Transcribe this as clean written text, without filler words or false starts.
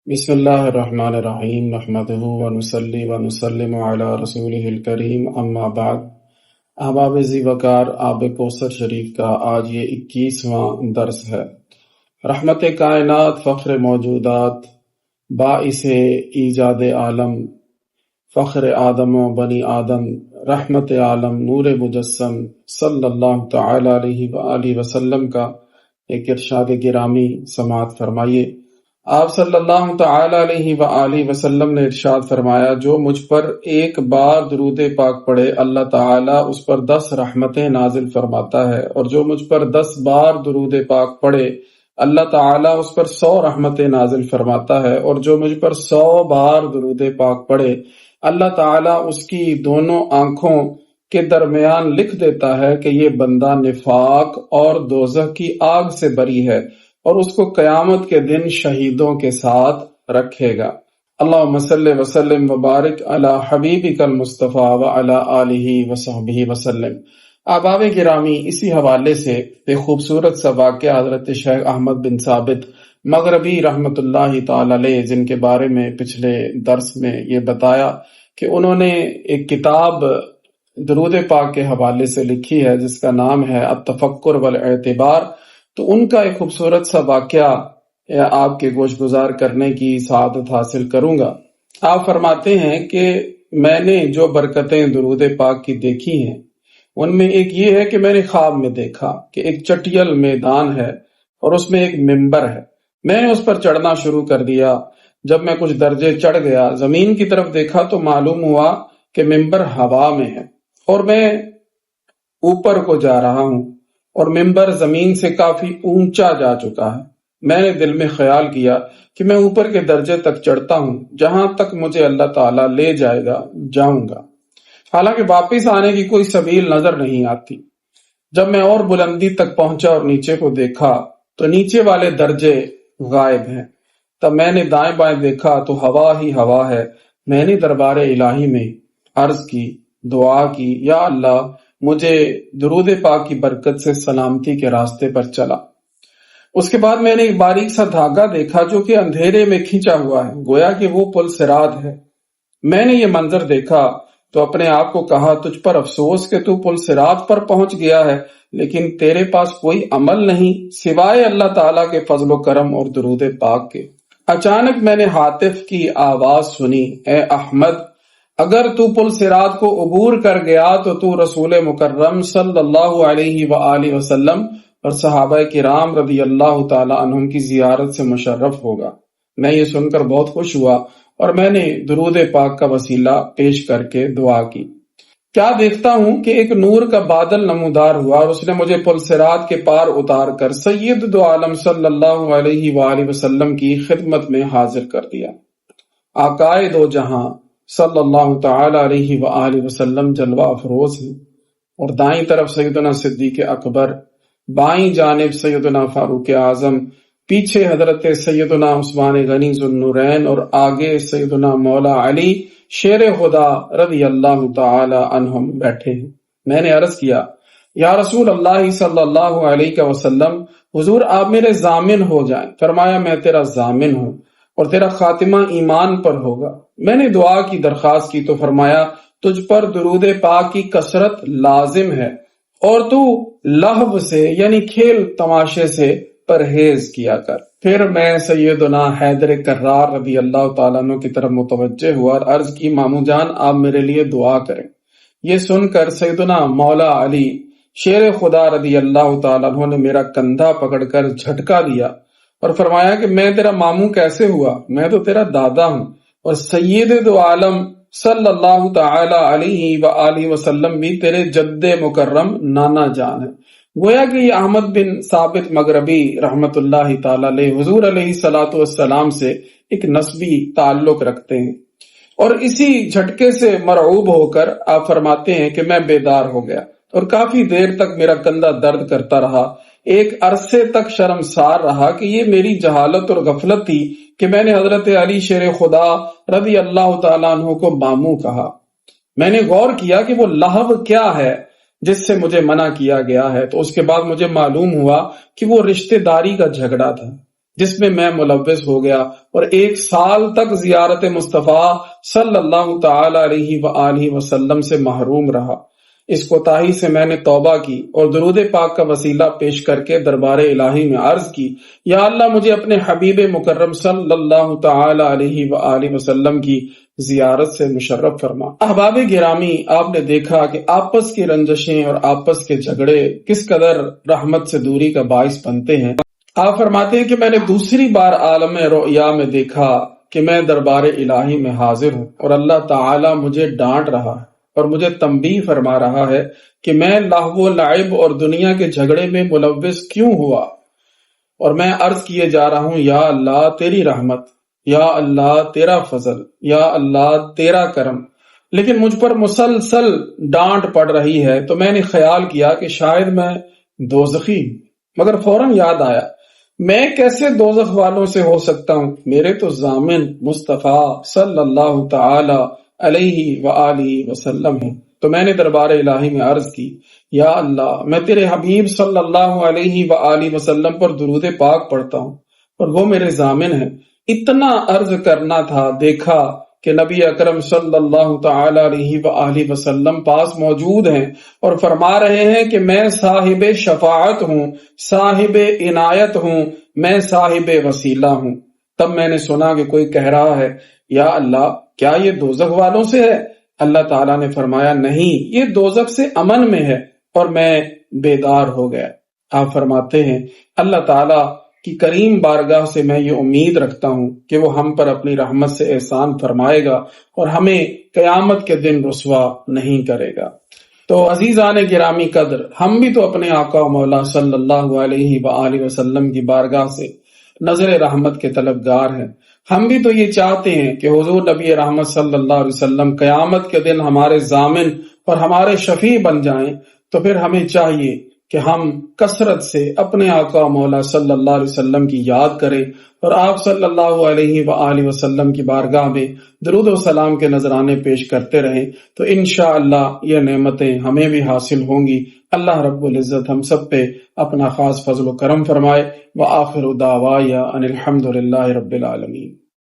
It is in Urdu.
بسم اللہ الرحمن الرحیم نحمدہ ونصلی ونسلم علی رسولہ الکریم اما بعد۔ احباب ذی وقار آب کوثر شریف کا آج یہ 21واں درس ہے۔ رحمت کائنات، فخر موجودات، باعث ایجاد عالم، فخر آدم و بنی آدم، رحمت عالم، نور مجسم صلی اللہ تعالی علیہ وآلہ وسلم کا ایک ارشاد گرامی سماعت فرمائیے۔ آپ صلی اللہ تعالی علیہ وآلہ وسلم نے ارشاد فرمایا، جو مجھ پر ایک بار درود پاک پڑھے اللہ تعالیٰ اس پر 10 رحمتیں نازل فرماتا ہے، اور جو مجھ پر 10 بار درود پاک پڑھے اللہ تعالیٰ اس پر 100 رحمتیں نازل فرماتا ہے، اور جو مجھ پر 100 بار درود پاک پڑھے اللہ تعالیٰ اس کی دونوں آنکھوں کے درمیان لکھ دیتا ہے کہ یہ بندہ نفاق اور دوزخ کی آگ سے بری ہے، اور اس کو قیامت کے دن شہیدوں کے ساتھ رکھے گا۔ اللہم صلی وسلم وبارک علی حبیبک المصطفیٰ وعلی آلہ وصحبہ وسلم۔ احباب گرامی، اسی حوالے سے ایک خوبصورت سا واقعہ حضرت شیخ احمد بن ثابت مغربی رحمت اللہ تعالی علیہ، جن کے بارے میں پچھلے درس میں یہ بتایا کہ انہوں نے ایک کتاب درود پاک کے حوالے سے لکھی ہے جس کا نام ہے التفکر والاعتبار۔ تو ان کا ایک خوبصورت سا واقعہ آپ کے گوش گزار کرنے کی سعادت حاصل کروں گا۔ آپ فرماتے ہیں کہ میں نے جو برکتیں درود پاک کی دیکھی ہیں ان میں ایک یہ ہے کہ میں نے خواب میں دیکھا کہ ایک چٹیل میدان ہے اور اس میں ایک ممبر ہے۔ میں نے اس پر چڑھنا شروع کر دیا۔ جب میں کچھ درجے چڑھ گیا، زمین کی طرف دیکھا تو معلوم ہوا کہ ممبر ہوا میں ہے اور میں اوپر کو جا رہا ہوں، اور ممبر زمین سے کافی اونچا جا چکا ہے۔ میں نے دل میں خیال کیا کہ میں اوپر کے درجے تک چڑھتا ہوں، جہاں تک مجھے اللہ تعالیٰ لے جائے گا جاؤں گا، حالانکہ واپس آنے کی کوئی سبیل نظر نہیں آتی۔ جب میں اور بلندی تک پہنچا اور نیچے کو دیکھا تو نیچے والے درجے غائب ہیں۔ تب میں نے دائیں بائیں دیکھا تو ہوا ہی ہوا ہے۔ میں نے دربار الہی میں عرض کی، دعا کی، یا اللہ مجھے درود پاک کی برکت سے سلامتی کے راستے پر چلا۔ اس کے بعد میں نے ایک باریک سا دھاگا دیکھا جو کہ اندھیرے میں کھینچا ہوا ہے، گویا کہ وہ پل صراط ہے۔ میں نے یہ منظر دیکھا تو اپنے آپ کو کہا، تجھ پر افسوس کہ تو پل صراط پر پہنچ گیا ہے، لیکن تیرے پاس کوئی عمل نہیں سوائے اللہ تعالیٰ کے فضل و کرم اور درود پاک کے۔ اچانک میں نے ہاتف کی آواز سنی، اے احمد، اگر تو پل صراط کو عبور کر گیا تو تو رسول مکرم صلی اللہ علیہ وآلہ وسلم اور صحابہ کرام رضی اللہ تعالی عنہم کی زیارت سے مشرف ہوگا۔ میں یہ سن کر بہت خوش ہوا اور میں نے درود پاک کا وسیلہ پیش کر کے دعا کی۔ کیا دیکھتا ہوں کہ ایک نور کا بادل نمودار ہوا اور اس نے مجھے پل صراط کے پار اتار کر سید دو عالم صلی اللہ علیہ وآلہ وسلم کی خدمت میں حاضر کر دیا۔ آقائے دو جہاں صلی اللہ تعالی علیہ وآلہ وسلم جلوہ افروز ہیں، اور دائیں طرف سیدنا صدیق اکبر، بائیں جانب سیدنا فاروق اعظم، پیچھے حضرت سیدنا عثمان غنی ذو النورین، اور آگے سیدنا مولا علی شیر خدا رضی اللہ تعالی عنہم بیٹھے ہیں۔ میں نے عرض کیا، یا رسول اللہ صلی اللہ علیہ وسلم، حضور آپ میرے ضامن ہو جائیں۔ فرمایا، میں تیرا ضامن ہوں اور تیرا خاتمہ ایمان پر ہوگا۔ میں نے دعا کی درخواست کی تو فرمایا، تجھ پر درود پاک کی کثرت لازم ہے اور تو لہو سے یعنی کھیل تماشے سے پرہیز کیا کر۔ پھر میں سیدنا حیدر کرار رضی اللہ تعالیٰ عنہ کی طرف متوجہ ہوا اور عرض کی، ماموں جان آپ میرے لیے دعا کریں۔ یہ سن کر سیدنا مولا علی شیر خدا رضی اللہ تعالیٰ عنہ نے میرا کندھا پکڑ کر جھٹکا دیا اور فرمایا کہ میں تیرا ماموں کیسے ہوا؟ میں تو تیرا دادا ہوں، اور سید دو عالم صلی اللہ تعالی علیہ وآلہ وسلم بھی تیرے جد مکرم نانا جان ہے۔ گویا کہ یہ احمد بن ثابت مغربی رحمت اللہ تعالی علیہ حضور علیہ الصلوۃ والسلام سے ایک نسبی تعلق رکھتے ہیں، اور اسی جھٹکے سے مرعوب ہو کر آپ فرماتے ہیں کہ میں بیدار ہو گیا اور کافی دیر تک میرا کندھا درد کرتا رہا۔ ایک عرصے تک شرمسار رہا کہ یہ میری جہالت اور غفلت تھی کہ میں نے حضرت علی شیر خدا رضی اللہ تعالیٰ عنہ کو ماموں کہا۔ میں نے غور کیا کہ وہ لہو کیا ہے جس سے مجھے منع کیا گیا ہے، تو اس کے بعد مجھے معلوم ہوا کہ وہ رشتہ داری کا جھگڑا تھا۔ جس میں میں ملوث ہو گیا اور 1 سال تک زیارت مصطفیٰ صلی اللہ تعالی علیہ وآلہ وسلم سے محروم رہا۔ اس کوتاہی سے میں نے توبہ کی اور درود پاک کا وسیلہ پیش کر کے دربار الہی میں عرض کی، یا اللہ مجھے اپنے حبیب مکرم صلی اللہ تعالی علیہ وآلہ وسلم کی زیارت سے مشرف فرما۔ احباب گرامی، آپ نے دیکھا کہ آپس کی رنجشیں اور آپس کے جھگڑے کس قدر رحمت سے دوری کا باعث بنتے ہیں۔ آپ فرماتے ہیں کہ میں نے دوسری بار عالم رؤیا میں دیکھا کہ میں دربار الہی میں حاضر ہوں اور اللہ تعالی مجھے ڈانٹ رہا ہے اور مجھے تنبیہ فرما رہا ہے کہ میں لہو و لعب اور دنیا کے جھگڑے میں ملوث کیوں ہوا، اور میں عرض کیے جا رہا ہوں، یا اللہ تیری رحمت، یا اللہ تیرا فضل، یا اللہ تیرا کرم، لیکن مجھ پر مسلسل ڈانٹ پڑ رہی ہے۔ تو میں نے خیال کیا کہ شاید میں دوزخی، مگر فوراً یاد آیا میں کیسے دوزخ والوں سے ہو سکتا ہوں، میرے تو ضامن مصطفیٰ صلی اللہ تعالی علیہ وآلہ وسلم ہیں۔ تو میں نے دربار الہی میں عرض کی، یا اللہ میں تیرے حبیب صلی اللہ علیہ وآلہ وسلم پر درود پاک پڑھتا ہوں اور وہ میرے ضامن ہیں۔ اتنا عرض کرنا تھا، دیکھا کہ نبی اکرم صلی اللہ تعالی علیہ وآلہ وسلم پاس موجود ہیں اور فرما رہے ہیں کہ میں صاحب شفاعت ہوں، صاحب عنایت ہوں، میں صاحب وسیلہ ہوں۔ تب میں نے سنا کہ کوئی کہہ رہا ہے، یا اللہ کیا یہ دوزخ والوں سے ہے؟ اللہ تعالیٰ نے فرمایا، نہیں، یہ دوزخ سے امن میں ہے، اور میں بیدار ہو گیا۔ آپ فرماتے ہیں، اللہ تعالیٰ کی کریم بارگاہ سے میں یہ امید رکھتا ہوں کہ وہ ہم پر اپنی رحمت سے احسان فرمائے گا اور ہمیں قیامت کے دن رسوا نہیں کرے گا۔ تو عزیزان گرامی قدر، ہم بھی تو اپنے آقا و مولا صلی اللہ علیہ وآلہ وسلم کی بارگاہ سے نظر رحمت کے طلبگار ہیں۔ ہم بھی تو یہ چاہتے ہیں کہ حضور نبی رحمت صلی اللہ علیہ وسلم قیامت کے دن ہمارے ضامن اور ہمارے شفیع بن جائیں۔ تو پھر ہمیں چاہیے کہ ہم کثرت سے اپنے آقا مولا صلی اللہ علیہ وسلم کی یاد کریں اور آپ صلی اللہ علیہ وآلہ وسلم کی بارگاہ میں درود و سلام کے نذرانے پیش کرتے رہیں، تو انشاءاللہ یہ نعمتیں ہمیں بھی حاصل ہوں گی۔ اللہ رب العزت ہم سب پہ اپنا خاص فضل و کرم فرمائے۔ وآخر دعوایا ان الحمد للہ رب العالمین۔